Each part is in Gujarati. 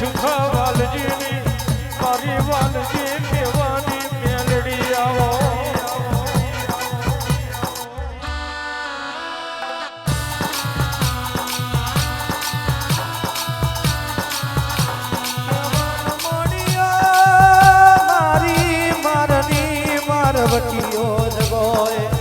સુખા વાલજીની મારી વાલજી મેવાની મેલડી આવો વટીઓ જગોય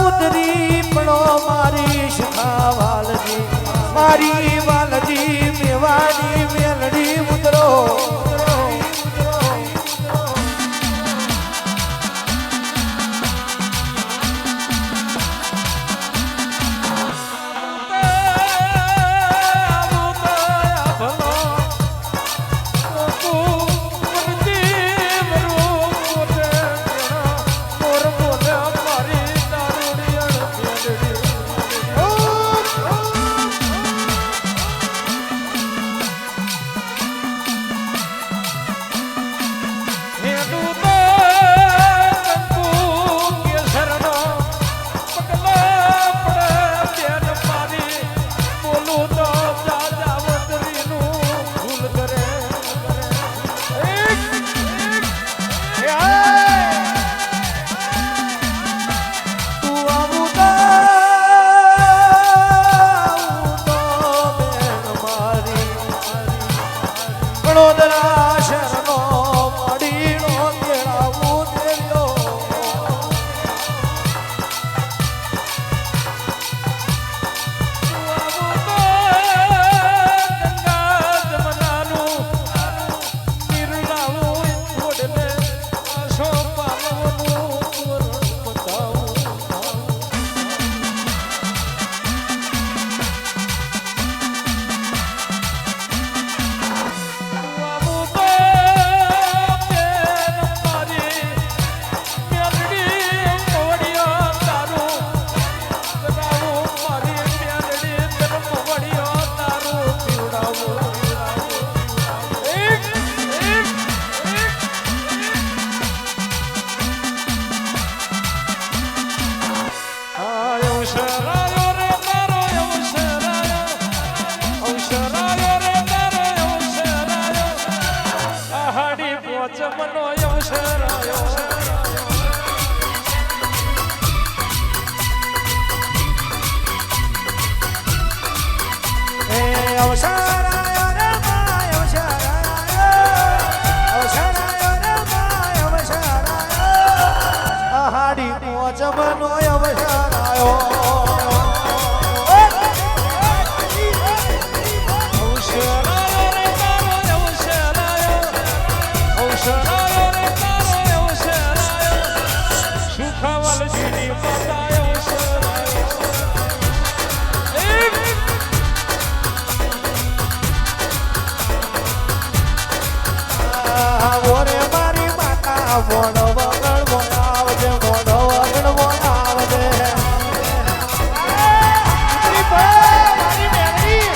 ઉતરી પણો મારી શખા વાલજી મારી વાલજી મેવાની મેલડી ઉતરો મોડો વગણ બોલાવજે મોડો વગણ બોલાવજે મારી મેરી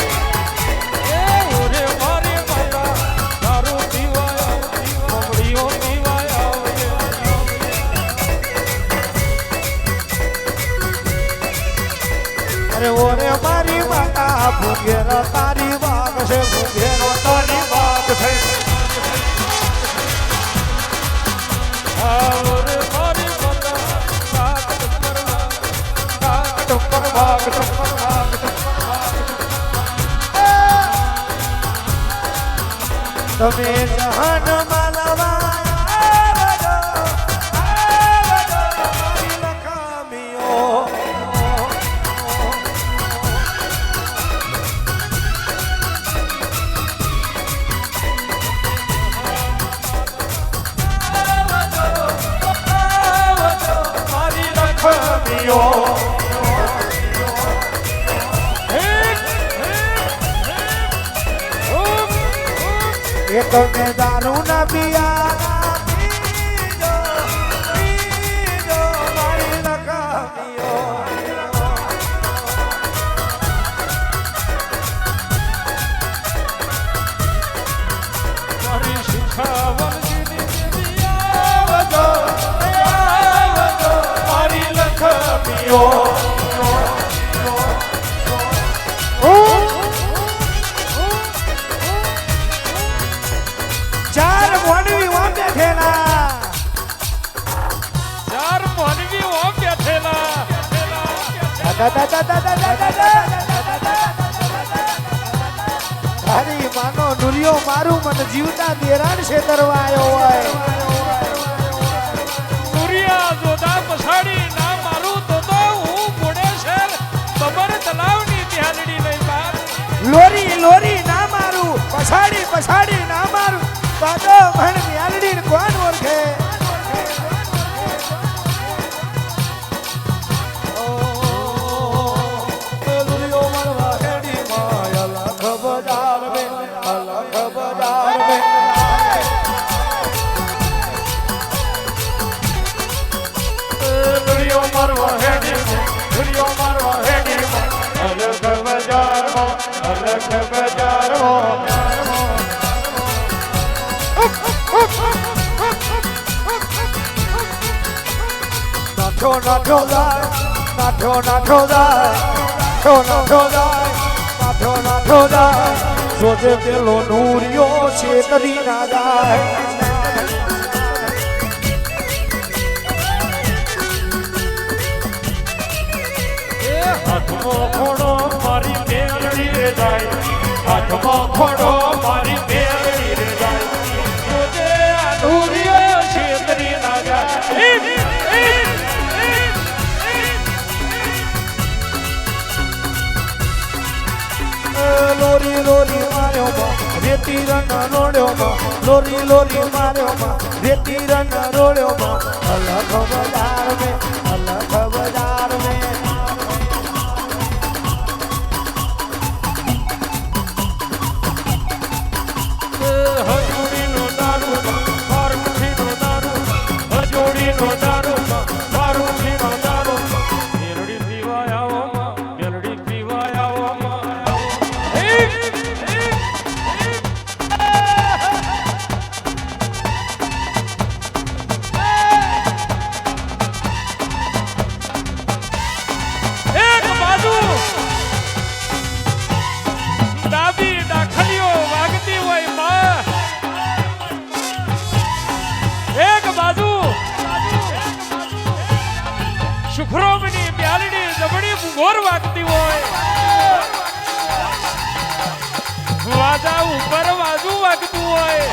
એ ઓરે મારી માતા દારૂ પીવાય કોમડીઓ પીવાય અરે ઓરે મારી માતા ભૂગેરા તારી વાગ છે ભૂગેરા તારી વાગ છે તમે જહાન એ તમે દારૂ ના પિયા ચાર મોડવી વાં બેઠેલા ચાર માનવી ઓમ બેઠેલા તારી માનો દુરિયો મારું મન જીવતા દેરાણ છે કરવા આવ્યો હોય સૂર્યા જોતા પછાડી ના મારું તો હું પુણે શહેર બબર તલાવની ધ્યાનડી લઈ બાર લોરી લોરી ના મારું પછાડી પછાડી ના મારું બાદો ભણ મ્યાલડી ને કોણ ઓળખે દુરિયો મળવા હેડી માં અલખ બજાર મે અલખ બજાર મે દુરિયો મારવા હેડી દુરિયો મારવા હેડી અલગ બજારમાં અલગ બજારમાં નાઠો નાઠો જાય નાઠો નાઠો જાય નાઠો નાઠો જાય નાઠો નાઠો જાય સોજે પેલો નૂરિયો છેતરી ના જાય હાથમાં ખોડો મારી મેલડી રે જાય હાથમાં ખોડો મારી મેલડી રે જાય જોજે આ દુરિયો છેતરી ના જાય લોરી લોરી માર્યો માં રેતી રંગ રોડ્યો માં લોરી લોરી માર્યો માં રેતી રંગ રોડ્યો માં અલગ બજાર મે અલગ બજાર મે હજોડીનો દારૂ મારુઠીનો દારૂ હજોડીનો દારૂ મારુઠીનો દારૂ મેલડી પીવાય આવો મેલડી પીવાય આવો એક બાજુ ડાબી ડાખલીઓ વાગતી હોય માં એક બાજુ સુખરોમની બ્યાલડી જબડી ભૂગોર વાગતી હોય વાજા ઉપર વાજુ વાગતું હોય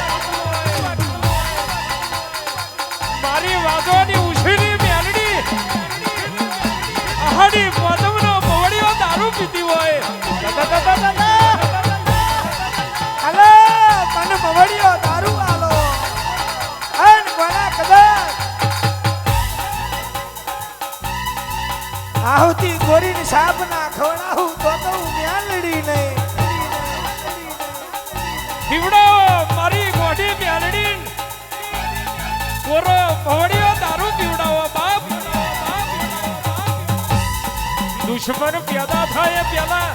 મારી વાજોની ઉછળી બ્યાલડી આહાડી પદમનો પવડિયો દારૂ પીતી હોય હાલો મને મવડિયો દારૂ આલો અન કોના કદર આહુતી ગોરીની સાપ ના ખવડાવું તો હું મ્યાલડી નહીં દીવડો મારી ગોડી બ્યાલડી કોરો પવડિયો દારૂ પીવડાવો બાપ દુશ્મન પેદા થાય પેલા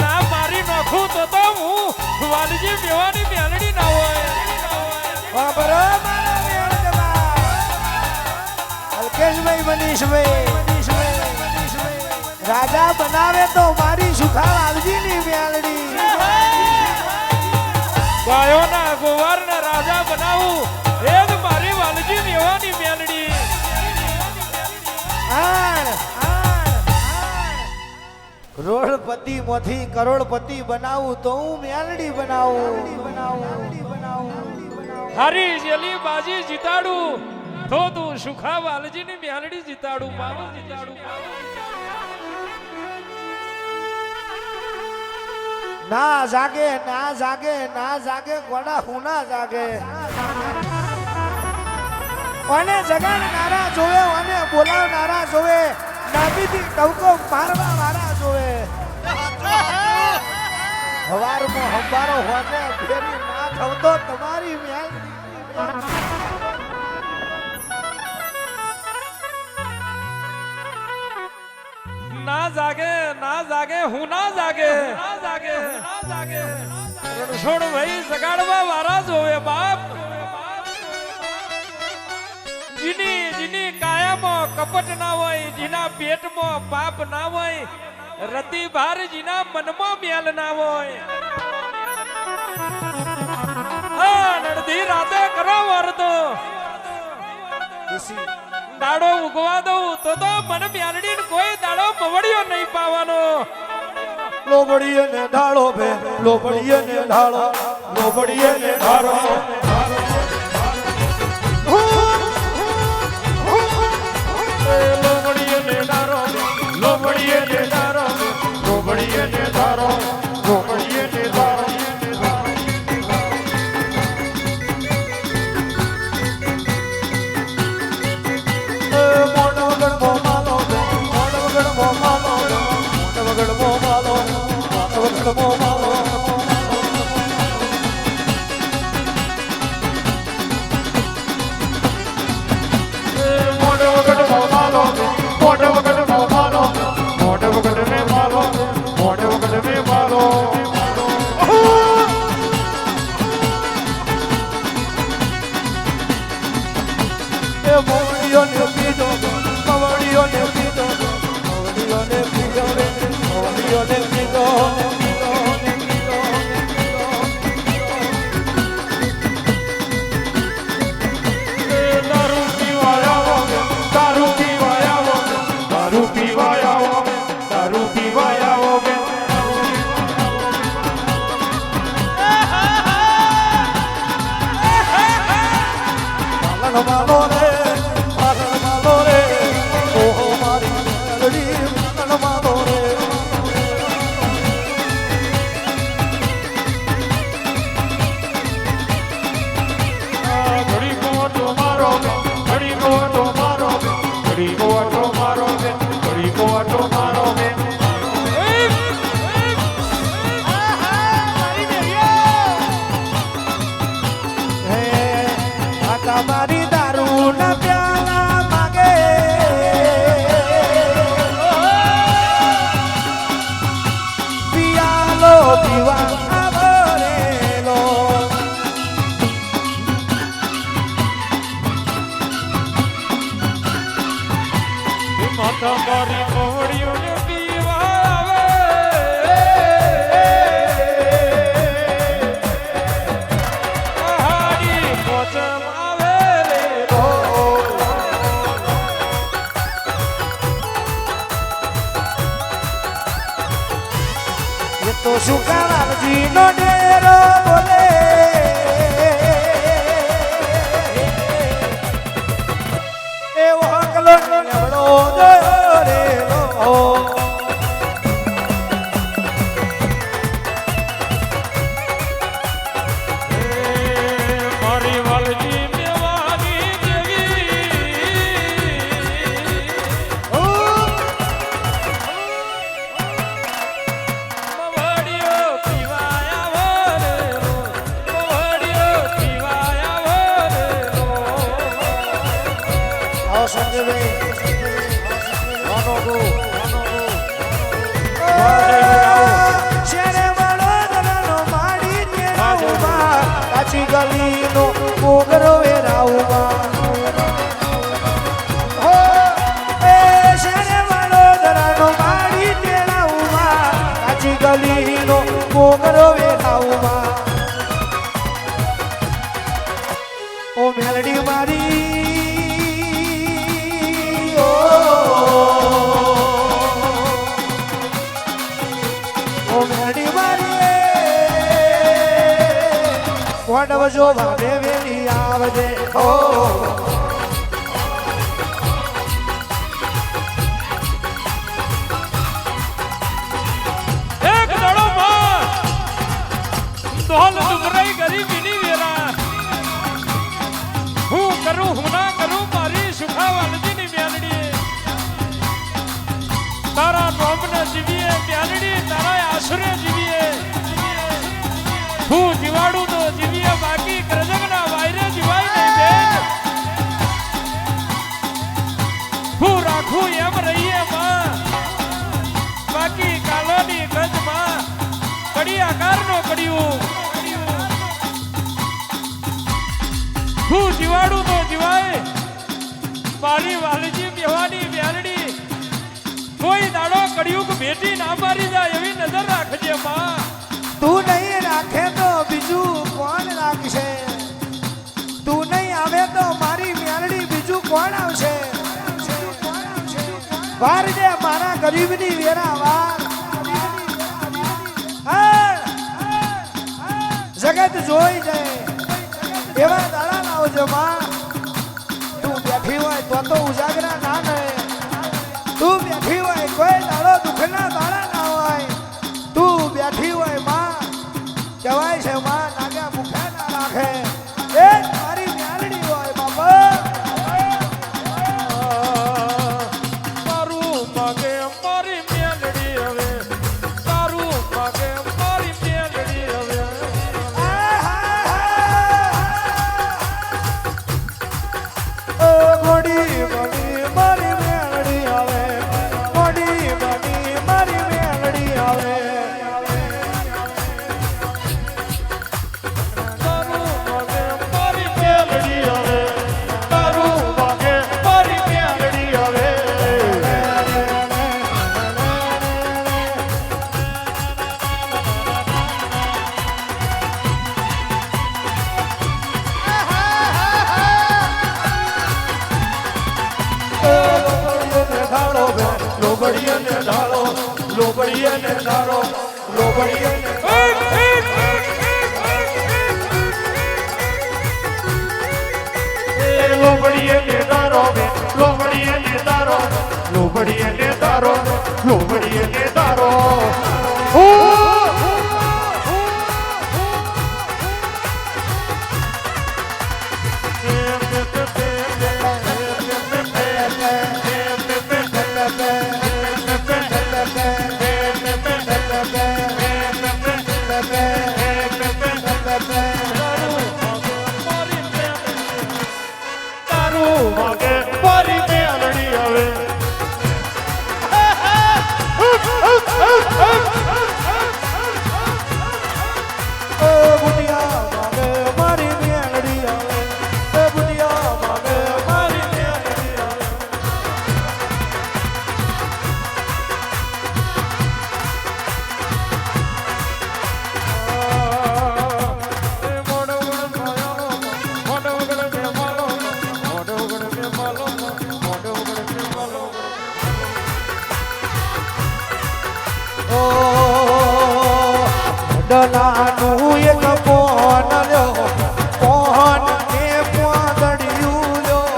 ના મારી નાખું તો હું વાલજી મેવાની બ્યાલડી ના હોય બરો મારા મેળજમાં અલ્કેશભાઈ મનીષભાઈ રાજા બનાવે તો મારી સુખા લાલજીની મ્યાલડી ગાયોના ગોવારને રાજા બનાવું એ જ મારી વાલજી મેવાની બ્યાલડી કરોડપતિ માંથી કરોડપતિ બનાવું તો હું મ્યાલડી બનાવું હારી જેલી બાજી જીતાડું તો તું સુખા વાલજીની મ્યાલડી જીતાડું મારું જીતાડું ના જાગે ના જાગે ના જાગે ગોડા હું ના જાગે કોને જગાડનારા જોવે અને બોલાવનારા જોવે નાબીથી ટવકો મારવા વાળા જોવે હવારમાં હંબારો હોને ફેરી ના થવતો તમારી મ્યાલ ના જાગે હું ના જાગે રણછોડ ભાઈ જગાડવા વાળા જોવે બાપ જીની કાયામાં કપટ ના હોય, જેના પેટમાં પાપ ના હોય, રતિ ભાર જેના મનમાં મેલ ના હોય, અડધી રાતે કરો વર્તો દાડો ઉગવા દઉં તો મને મ્યાલડી કોઈ દાડો મવડિયો નહીં પાવાનો. લોબડીએ ને ઢાળો બે લોબડીએ ને ઢાળો લોબડીએ ને ઢાળો લોબડીએ ને ડારો, લોબડીએ ને ડારો, લોબડીએ ને ડારો, લોબડીએ ને ડારો. મારી દારૂ ના પ્યાલા માગે પિયાલો પીવા આવરેલો માતા મારી મોડિયોને પીવા આવે હાડી પોચમ આવે રે એ તો સુકારાજી નો ડેરો બોલે એવો હકલો લેવડો જોયો રે લો મારી વાલજી મેવાની દેવી મવડિયો પીવાયા વરે મવડિયો પીવાયા વરે આવો સંજયભાઈ શેરે વડોદરાનો માડી તેરાઉમાં કાચી ગલીનો મોગરો વેરાઉમાં હો એ શેરે વડોદરાનો માડી તેરાઉમાં કાચી ગલીનો મોગરો વેરાઉમાં ઓ મેલડી મારી વડવજો ભાવે વેલી આવજે ઓ એક દડો માં ધોલ દુબરાઈ ગરીબીની વેરા હું કરું હું ના કરું મારી સુખાવાલજીની મ્યાલડી તારા નોમને જીવીએ મ્યાલડી તારા આશરે જીવીએ હું જીવાડું તો જીવીએ બાકી કરજગના વાયરે જીવાય નહીં બેન હું રાખું એમ રહીએ માં બાકી કાલોની ગંજમાં કડી આકારનો કડિયું હું જીવાડું તો જીવાય મારી વાલજી બેહવાની વ્યારડી કોઈ દાડો કડિયુગ ભેટી ના મારી જાય એવી નજર રાખજે માં. તું નહીં રાખે તો બીજું કોણ રાખશે? તું નહીં આવે તો મારી મ્યારડી બીજું કોણ આવશે? વાર જે મારા ગરીબની વેરા વાર. જગત જોઈ જાય એવા દાડા લાવજો માં. તું બેઠી હોય તો ઉજાગરા ના રહે. તું બેઠી હોય કોઈ દાડો દુઃખના દાડા ના હોય. તું બેઠી હોય માં કહેવાય છે માં નાગ્યા મુખ્યા ના રાખે. એ મારી મ્યાલડી હોય બાપા. તારું માગે મારી મેલડી હવે, તારું માગે મારી મેલડી હવે. ઓ ગોડી ગોડી મારી મ્યાલડી આવે. ગોડી ગોડી મારી મ્યાલડી આવે. તારું માગે મારી મેલડી હવે, તારું માગે મારી મેલડી હવે. લોબડીને ઢાળો, લોબડીને ઢાળો, લોબડીને લોબડીએ દારો બે, લોબડીએ દારો, લોબડીએ દારો, લોબડીએ દારો. તારું માગે મારી મેલડી હવે. ઓ બુટિયા માગે મારી મ્યાલડી આવે. ઓ બુટિયા માગે મારી મ્યાલડી આવે. ઓ ડલાનું એક પોન લ્યો, પોન ને પોદડિયું લ્યો.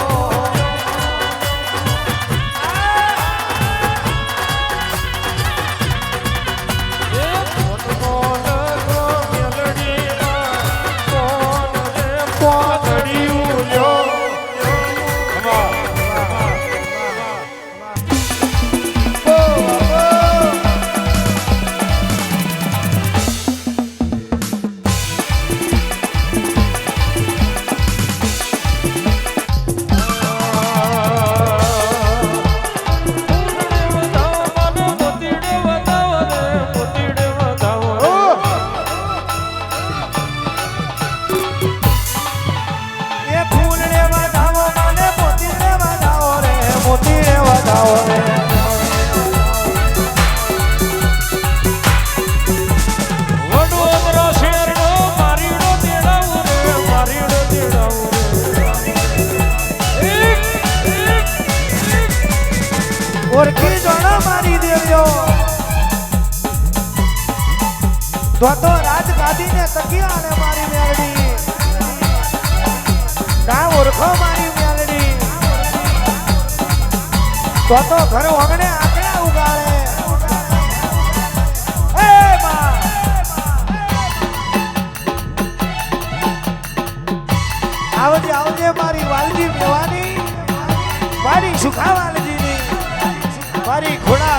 એ ફૂલને વધાવો મને મોતીને વધાવો રે, મોતીને વધાવો રે. વડોદરા શહેરનો મારીડો તેડાવું રે, મારીડો તેડાવું રે. ઓળખી જોડો મારી દેવ્યો. તો રાજગાદીને તકિયા ને મારી મેલડી. કા ઓળખો મારી મેલડી. તો ઘર ઓગણે આંકડા ઉગાડે. એ માં આવજે આવજે મારી વાલજી મેવાની, મારી સુખા વાલજીની, મારી ઘોડા